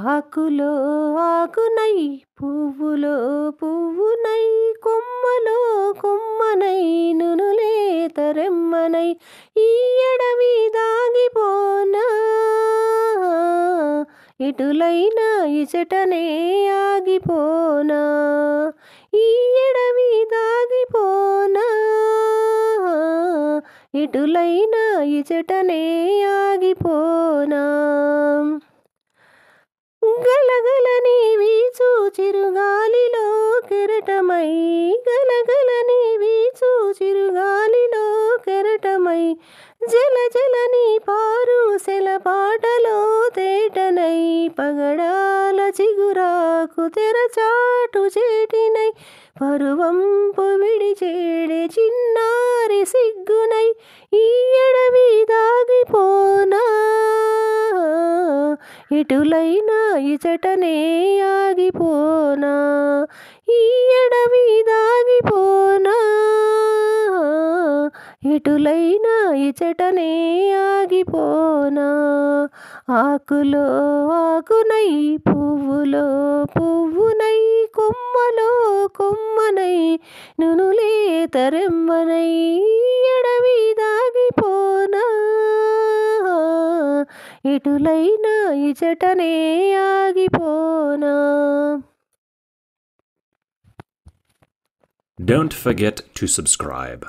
ఆకులో ఆకునై పువ్వులో పువ్వునై కొమ్మలో కొమ్మనై నునులేత రెమ్మనై ఈ అడవి దాగిపోనా ఎటులైనా ఇచటనే ఆగిపోనా ఈ అడవి దాగిపోనా ఎటులైనా ఇచటనే ఆగిపోనా గలగలని వీచు చిరుగాలిలో కెరటమై గలగలని వీచు చిరుగాలిలో కెరటమై జలజలని పారు సెలపాటలో తేటనై పగడాల చిగురాకు తెరచాటు చేటినై పరువంపు విడిచేడే చిన్నారి సిగ్గునై ఈ అడవి దాగిపోనా ఎటులైనా ఇచటనే ఆగిపోనా ఈ అడవి దాగిపోనా ఎటులైనా ఇచటనే ఆగిపోనా ఆకులో ఆకునై పువ్వులో పువ్వునై కొమ్మలో కొమ్మనై నునులేత రెమ్మనై అడవి దాగిపోనా ఎటులైనా ఇచటనే ఆగిపోనా. Don't forget to subscribe.